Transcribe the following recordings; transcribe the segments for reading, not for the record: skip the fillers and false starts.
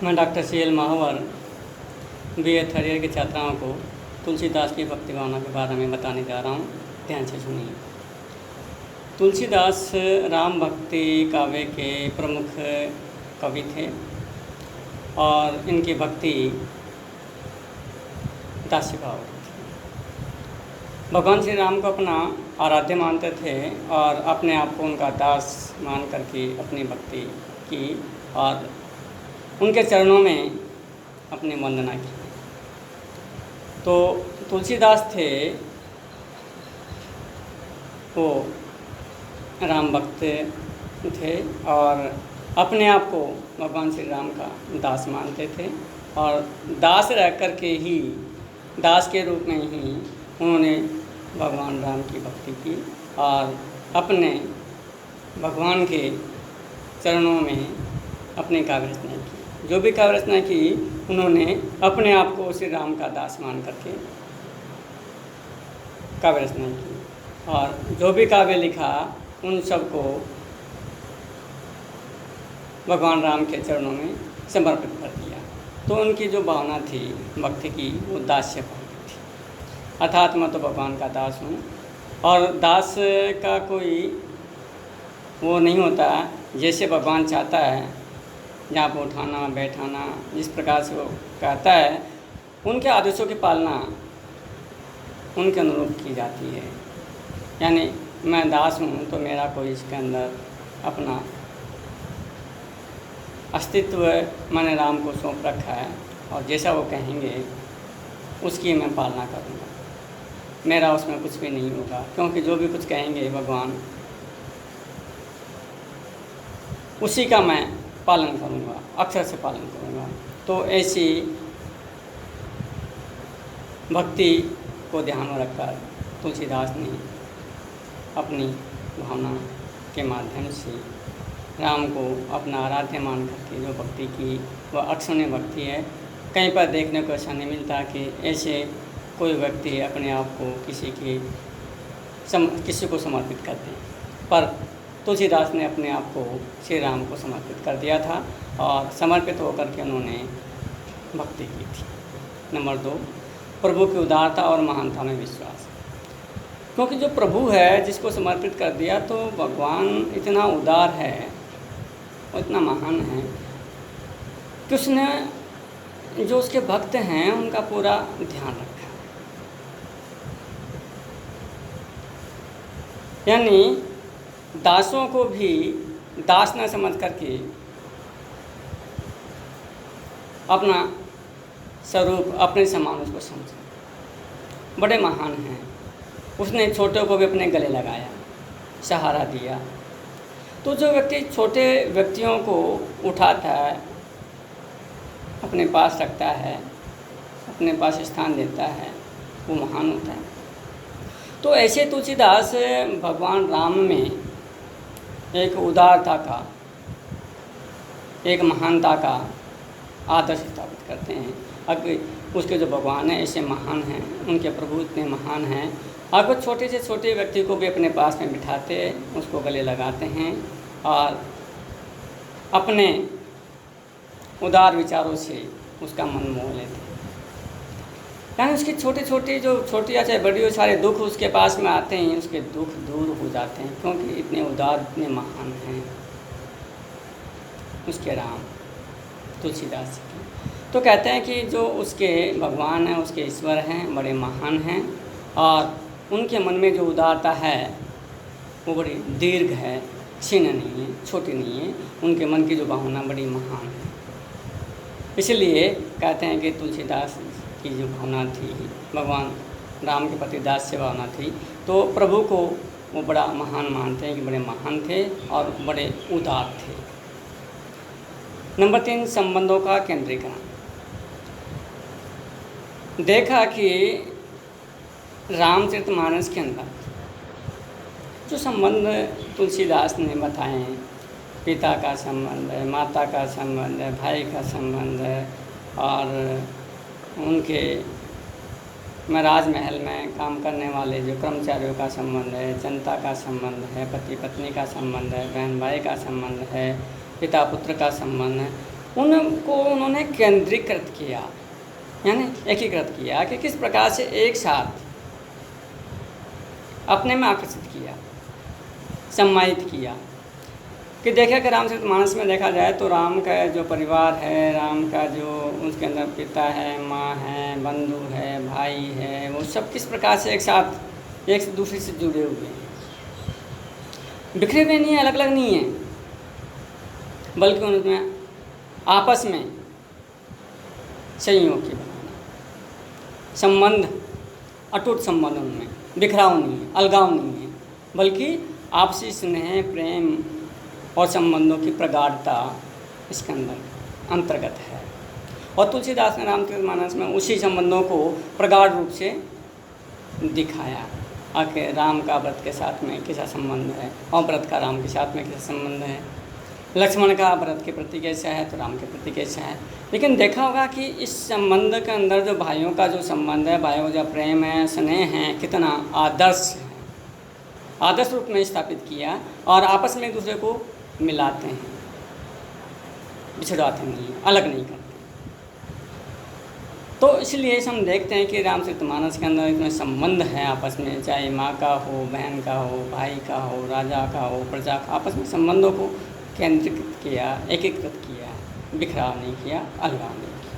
मैं doctor CL महावर BA third year की छात्राओं को तुलसीदास की भक्ति भावना के बारे में बताने जा रहा हूँ। ध्यान से सुनिए। तुलसीदास राम भक्ति काव्य के प्रमुख कवि थे और इनकी भक्ति दास्य भाव थी। भगवान श्री राम को अपना आराध्य मानते थे और अपने आप को उनका दास मान करके अपनी भक्ति की और उनके चरणों में अपनी वंदना की। तो तुलसीदास थे वो राम भक्त थे और अपने आप को भगवान श्री राम का दास मानते थे और दास रह कर के ही दास के रूप में ही उन्होंने भगवान राम की भक्ति की और अपने भगवान के चरणों में अपनी काव्य रचना की। जो भी काव्य रचना की उन्होंने अपने आप को श्री राम का दास मान करके काव्य रचना की और जो भी काव्य लिखा उन सबको भगवान राम के चरणों में समर्पित कर दिया। तो उनकी जो भावना थी भक्ति की वो दास्य भावना थी, अर्थात मैं तो भगवान का दास हूँ। और दास का कोई वो नहीं होता, जैसे भगवान चाहता है जहाँ पर उठाना बैठाना जिस प्रकार से वो कहता है उनके आदेशों की पालना उनके अनुरूप की जाती है। यानी मैं दास हूँ तो मेरा कोई इसके अंदर अपना अस्तित्व मैंने राम को सौंप रखा है और जैसा वो कहेंगे उसकी मैं पालना करूँगा। मेरा उसमें कुछ भी नहीं होगा, क्योंकि जो भी कुछ कहेंगे भगवान उसी का मैं पालन करूँगा, अक्षर से पालन करूँगा। तो ऐसी भक्ति को ध्यान में रखकर तुलसीदास ने अपनी भावना के माध्यम से राम को अपना आराध्य मान करके जो भक्ति की वह अक्षुण्य भक्ति है। कहीं पर देखने को ऐसा नहीं मिलता कि ऐसे कोई व्यक्ति अपने आप को किसी को समर्पित कर दे, पर तुलसीदास ने अपने आप को श्री राम को समर्पित कर दिया था और समर्पित होकर के उन्होंने भक्ति की थी। नंबर 2, प्रभु की उदारता और महानता में विश्वास। क्योंकि जो प्रभु है जिसको समर्पित कर दिया तो भगवान इतना उदार है और इतना महान है कि उसने जो उसके भक्त हैं उनका पूरा ध्यान रखा। यानी दासों को भी दास न समझ करके अपना स्वरूप अपने समान उसको समझा। बड़े महान हैं। उसने छोटों को भी अपने गले लगाया, सहारा दिया। तो जो व्यक्ति छोटे व्यक्तियों को उठाता है, अपने पास रखता है, अपने पास स्थान देता है, वो महान होता है। तो ऐसे तुलसीदास भगवान राम में एक उदारता का, एक महानता का आदर्श स्थापित करते हैं। अगर उसके जो भगवान हैं ऐसे महान हैं, उनके प्रभु इतने महान हैं, अगर छोटे से छोटे व्यक्ति को भी अपने पास में बिठाते, उसको गले लगाते हैं और अपने उदार विचारों से उसका मन मोह लेते हैं। यानी उसकी छोटी या चाहे बड़ी हो, सारे दुख उसके पास में आते हैं, उसके दुख दूर हो जाते हैं, क्योंकि इतने उदार इतने महान हैं उसके राम तुलसीदास जी। तो कहते हैं कि जो उसके भगवान हैं, उसके ईश्वर हैं, बड़े महान हैं और उनके मन में जो उदारता है वो बड़ी दीर्घ है, क्षीण नहीं है, छोटी नहीं है। उनके मन की जो भावना बड़ी महान है। इसलिए कहते हैं कि तुलसीदास की जो भावना थी भगवान राम के प्रति दास्य भावना थी, तो प्रभु को वो बड़ा महान मानते हैं कि बड़े महान थे और बड़े उदार थे। नंबर 3, संबंधों का केंद्रीकरण। देखा कि रामचरितमानस के अंदर जो संबंध तुलसीदास ने बताए हैं, पिता का संबंध है, माता का संबंध है, भाई का संबंध है और उनके राजमहल में काम करने वाले जो कर्मचारियों का संबंध है, जनता का संबंध है, पति पत्नी का संबंध है, बहन भाई का संबंध है, पिता पुत्र का संबंध है। उनको उन्होंने केंद्रीकृत किया, यानी एकीकृत किया कि किस प्रकार से एक साथ अपने में आकर्षित किया, सम्मानित किया। कि देखा कि रामचरितमानस में देखा जाए तो राम का जो परिवार है, राम का जो उसके अंदर पिता है, माँ है, बंधु है, भाई है, वो सब किस प्रकार से एक साथ एक से दूसरे से जुड़े हुए हैं, बिखरे हुए नहीं हैं, अलग अलग नहीं हैं, बल्कि उनमें आपस में संयोग की बनाना, संबंध, अटूट संबंध, उनमें बिखराव नहीं है, अलगाव नहीं है, बल्कि आपसी स्नेह, प्रेम और संबंधों की प्रगाढ़ता इसके अंदर अंतर्गत है। और तुलसीदास ने रामचरितमानस में उसी संबंधों को प्रगाढ़ रूप से दिखाया। आखिर राम का व्रत के साथ में कैसा संबंध है और व्रत का राम के साथ में कैसा संबंध है, लक्ष्मण का व्रत के प्रति कैसा है तो राम के प्रति कैसा है। लेकिन देखा होगा कि इस संबंध के अंदर जो भाइयों का जो संबंध है, भाइयों का प्रेम है, स्नेह है, कितना आदर्श है, आदर्श रूप में स्थापित किया और आपस में एक दूसरे को मिलाते हैं, बिछड़ाते नहीं, अलग नहीं करते। तो इसलिए हम देखते हैं कि रामचरितमानस के अंदर इतने संबंध है आपस में, चाहे माँ का हो, बहन का हो, भाई का हो, राजा का हो, प्रजा का, आपस में संबंधों को केंद्रीकृत किया, एकीकृत किया, बिखराव नहीं किया, अलगाव नहीं किया।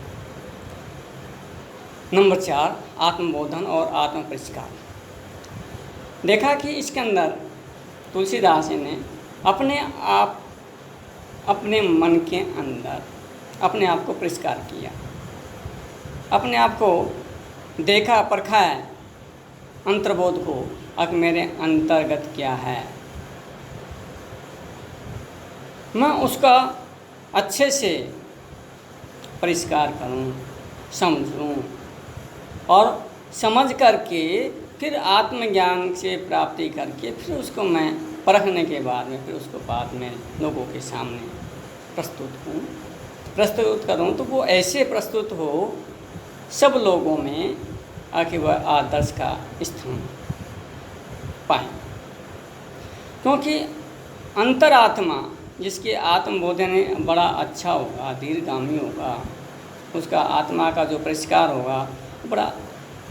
नंबर 4, आत्मबोधन और आत्म परिष्कार। देखा कि इसके अंदर तुलसीदास जी ने अपने मन के अंदर अपने आप को परिष्कार किया, अपने आप को देखा, परखा है, अंतर्बोध को, अब मेरे अंतर्गत क्या है, मैं उसका अच्छे से परिष्कार करूं, समझूं और समझ करके फिर आत्मज्ञान से प्राप्ति करके फिर उसको मैं परखने के बाद में फिर उसको बाद में लोगों के सामने प्रस्तुत करूं तो वो ऐसे प्रस्तुत हो सब लोगों में आखिर वह आदर्श का स्थान पाए। क्योंकि अंतरात्मा जिसके आत्मबोधन बड़ा अच्छा होगा, दीर्घगामी होगा, उसका आत्मा का जो परिष्कार होगा बड़ा,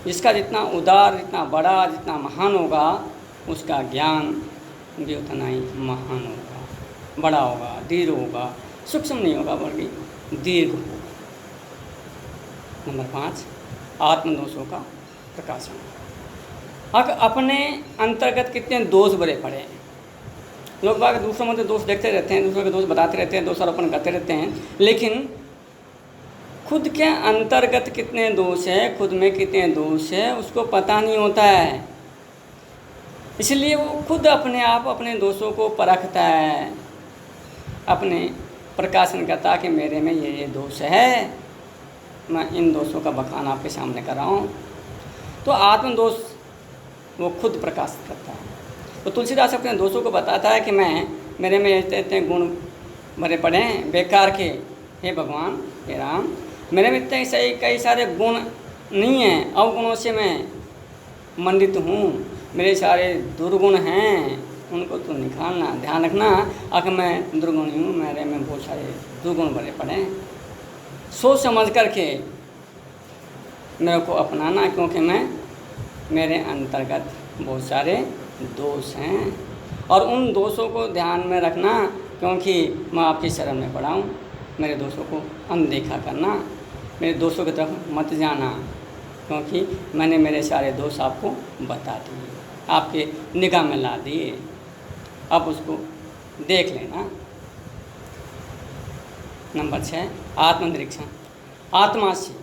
जिसका जितना उदार, जितना बड़ा, जितना महान होगा, उसका ज्ञान भी उतना ही महान होगा, बड़ा होगा, दीर्घ होगा, सूक्ष्म नहीं होगा बल्कि दीर्घ होगा। नंबर 5, आत्मदोषों का प्रकाशन। अब अपने अंतर्गत कितने दोष भरे पड़े हैं। लोग बाग दूसरों में तो दोष देखते रहते हैं, दूसरों के दोष बताते रहते हैं, दोषारोपण करते रहते हैं, लेकिन खुद के अंतर्गत कितने दोष है, खुद में कितने दोष है, उसको पता नहीं होता है। इसलिए वो खुद अपने आप अपने दोषों को परखता है, अपने प्रकाशन करता कि मेरे में ये दोष है, मैं इन दोषों का बखान आपके सामने कर रहा हूँ। तो आत्मदोष वो खुद प्रकाशित करता है। तो तुलसीदास अपने दोषों को बताता है कि मेरे में इतने इतने गुण भरे पड़े हैं बेकार के, हे भगवान, हे राम, मेरे में इतने सही कई सारे गुण नहीं हैं, अवगुणों से मैं मंडित हूँ, मेरे सारे दुर्गुण हैं, उनको तो निकालना, ध्यान रखना। अगर मैं दुर्गुणी हूँ, मेरे में बहुत सारे दुर्गुण भरे पड़े हैं, सोच समझ करके मेरे को अपनाना, क्योंकि मेरे अंतर्गत बहुत सारे दोष हैं और उन दोषों को ध्यान में रखना, क्योंकि मैं आपकी शरण में पड़ा हूँ। मेरे दोषों को अनदेखा करना, मेरे दोषों की तरफ मत जाना, क्योंकि मैंने मेरे सारे दोष आपको बता दिए, आपके निगाह में ला दिए, अब उसको देख लेना। नंबर 6, आत्मनिरीक्षण। आत्मा से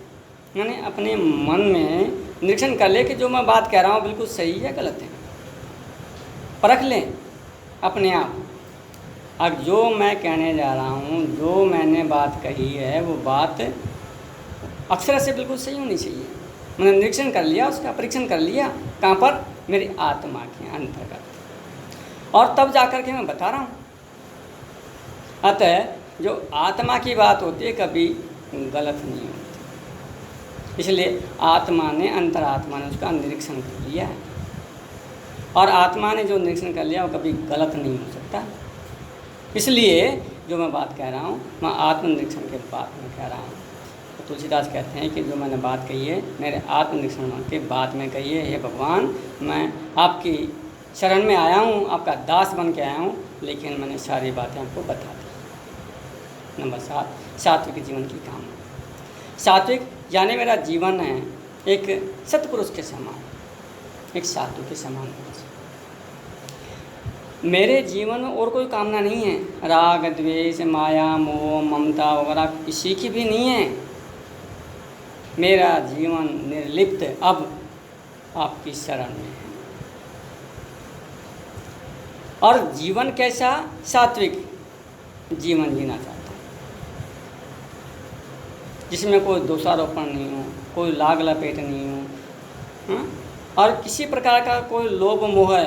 यानी अपने मन में निरीक्षण कर ले कि जो मैं बात कह रहा हूँ बिल्कुल सही है गलत है, परख लें अपने आप। अब जो मैं कहने जा रहा हूँ, जो मैंने बात कही है, वो बात अक्षर से बिल्कुल सही होनी चाहिए। मैंने निरीक्षण कर लिया, उसका परीक्षण कर लिया, कहाँ पर, मेरी आत्मा के अंतर्गत, और तब जाकर के मैं बता रहा हूँ। अतः जो आत्मा की बात होती है कभी गलत नहीं होती, इसलिए आत्मा ने, अंतरात्मा ने उसका निरीक्षण कर लिया है, और आत्मा ने जो निरीक्षण कर लिया वो कभी गलत नहीं हो सकता। इसलिए जो मैं बात कह रहा हूँ मैं आत्मनिरीक्षण के बात में कह रहा हूँ। तो तुलसीदास कहते हैं कि जो मैंने बात कही है मेरे आत्मनिरीक्षण के बाद में कही है, हे भगवान मैं आपकी शरण में आया हूँ, आपका दास बन के आया हूँ, लेकिन मैंने सारी बातें आपको बता दी। नंबर 7, सात्विक जीवन की कामना। सात्विक यानी मेरा जीवन है एक सत्पुरुष के समान, एक साधु के समान। मेरे जीवन में और कोई कामना नहीं है, राग द्वेष माया मोह ममता वगैरह किसी की भी नहीं है। मेरा जीवन निर्लिप्त अब आपकी शरण में है। और जीवन कैसा? सात्विक जीवन जीना चाहता हूँ, जिसमें कोई दोषारोपण नहीं हो, कोई लाग लपेट नहीं हो, और किसी प्रकार का कोई लोभ मोह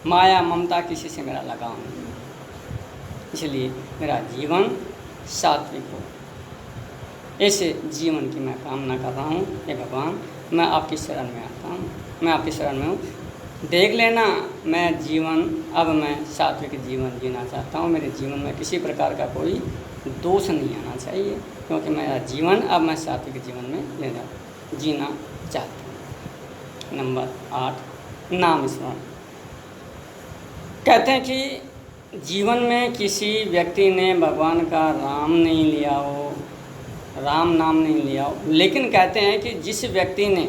माया ममता किसी से मेरा लगाव नहीं है। इसलिए मेरा जीवन सात्विक हो, ऐसे जीवन की मैं कामना कर रहा हूँ। हे भगवान मैं आपकी शरण में आता हूँ, मैं आपकी शरण में हूँ। देख लेना मैं जीवन अब मैं सात्विक जीवन जीना चाहता हूँ। मेरे जीवन में किसी प्रकार का कोई दोष नहीं आना चाहिए, क्योंकि मेरा जीवन अब मैं सात्विक जीवन में जीना चाहता हूँ। नंबर 8, नाम स्मरण। कहते हैं कि जीवन में किसी व्यक्ति ने भगवान का राम नहीं लिया हो, राम नाम नहीं लिया हो, लेकिन कहते हैं कि जिस व्यक्ति ने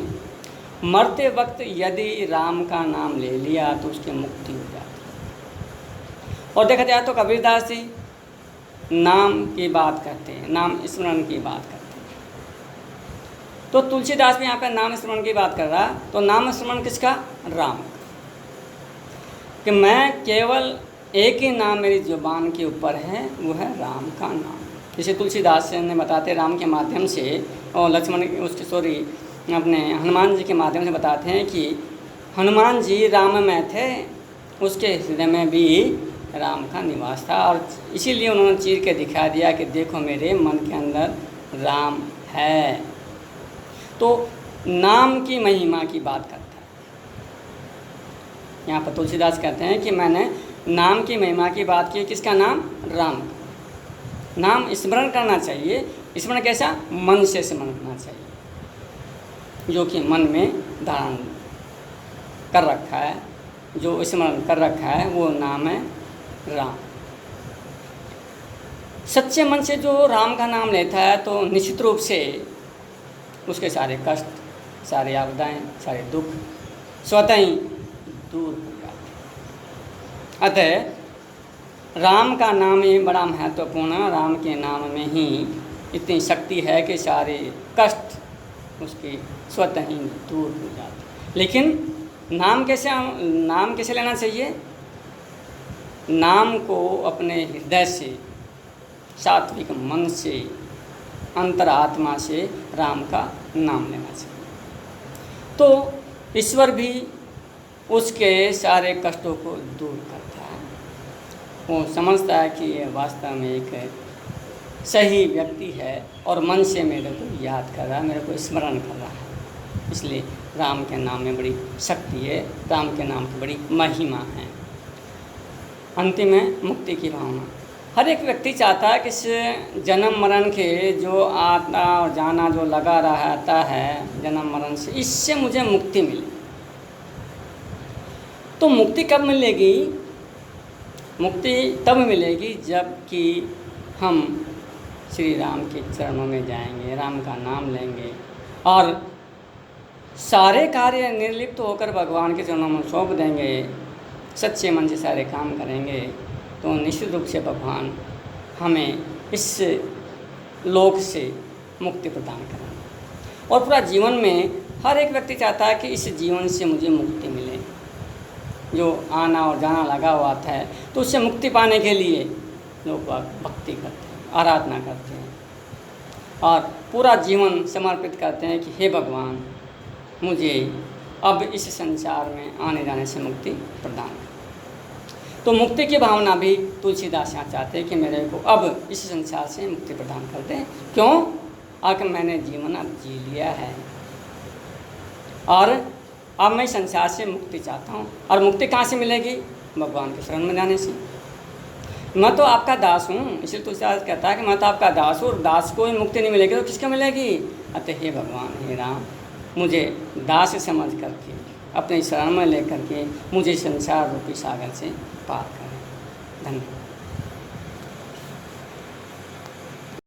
मरते वक्त यदि राम का नाम ले लिया तो उसकी मुक्ति हो जाती। और देखा जाए तो कबीरदास जी नाम की बात करते हैं, नाम स्मरण की बात करते हैं। तो तुलसीदास भी यहाँ पे नाम स्मरण की बात कर रहा, तो नाम स्मरण किसका? राम का। कि मैं केवल एक ही नाम मेरी जुबान के ऊपर है, वो है राम का नाम। जैसे तुलसीदास ने बताते राम के माध्यम से, और लक्ष्मण उसके अपने हनुमान जी के माध्यम से बताते हैं कि हनुमान जी राममय थे, उसके हृदय में भी राम का निवास था, और इसीलिए उन्होंने चीर के दिखा दिया कि देखो मेरे मन के अंदर राम है। तो नाम की महिमा की बात करता है यहाँ पर तुलसीदास। कहते हैं कि मैंने नाम की महिमा की बात की, किसका नाम? राम का नाम स्मरण करना चाहिए। स्मरण कैसा? मन से स्मरण करना चाहिए, जो कि मन में धारण कर रखा है, जो स्मरण कर रखा है वो नाम है राम। सच्चे मन से जो राम का नाम लेता है तो निश्चित रूप से उसके सारे कष्ट, सारे आपदाएं, सारे दुख स्वतः ही दूर हो जाते। अतः राम का नाम ही बड़ा महत्वपूर्ण, राम के नाम में ही इतनी शक्ति है कि सारे कष्ट उसके स्वतः ही दूर हो जाते। लेकिन नाम कैसे लेना चाहिए? नाम को अपने हृदय से, सात्विक मन से, अंतरात्मा से राम का नाम लेना चाहिए। तो ईश्वर भी उसके सारे कष्टों को दूर करता है। वो समझता है कि ये वास्तव में एक सही व्यक्ति है और मन से मेरे को याद कर रहा है, मेरे को स्मरण कर रहा है। इसलिए राम के नाम में बड़ी शक्ति है, राम के नाम की बड़ी महिमा है। अंतिम है मुक्ति की भावना। हर एक व्यक्ति चाहता है कि इस जन्म मरण के जो आता और जाना जो लगा रहता है जन्म मरण से, इससे मुझे मुक्ति मिले। तो मुक्ति कब मिलेगी? मुक्ति तब मिलेगी जब कि हम श्री राम के चरणों में जाएंगे, राम का नाम लेंगे और सारे कार्य निर्लिप्त होकर भगवान के चरणों में सौंप देंगे, सच्चे मन से सारे काम करेंगे, तो निश्चित रूप से भगवान हमें इस लोक से मुक्ति प्रदान करेंगे। और पूरा जीवन में हर एक व्यक्ति चाहता है कि इस जीवन से मुझे मुक्ति मिले। जो आना और जाना लगा हुआ है तो उससे मुक्ति पाने के लिए लोग भक्ति करते हैं, आराधना करते हैं और पूरा जीवन समर्पित करते हैं कि हे भगवान मुझे अब इस संसार में आने जाने से मुक्ति प्रदान कर। तो मुक्ति की भावना भी तुलसीदास यहाँ चाहते हैं कि मेरे को अब इस संसार से मुक्ति प्रदान कर दें। क्यों? आखिर मैंने जीवन अब जी लिया है और अब मैं संसार से मुक्ति चाहता हूँ। और मुक्ति कहाँ से मिलेगी? भगवान के शरण में जाने से। मैं तो आपका दास हूँ, इसलिए तुलसीदास कहता है कि मैं तो आपका दास हूँ और दास को ही मुक्ति नहीं मिलेगी तो किसको मिलेगी। अतः हे भगवान, हे राम, मुझे दास समझ करके अपने शरण में लेकर के मुझे संसार रूपी सागर से पार करें। धन्यवाद।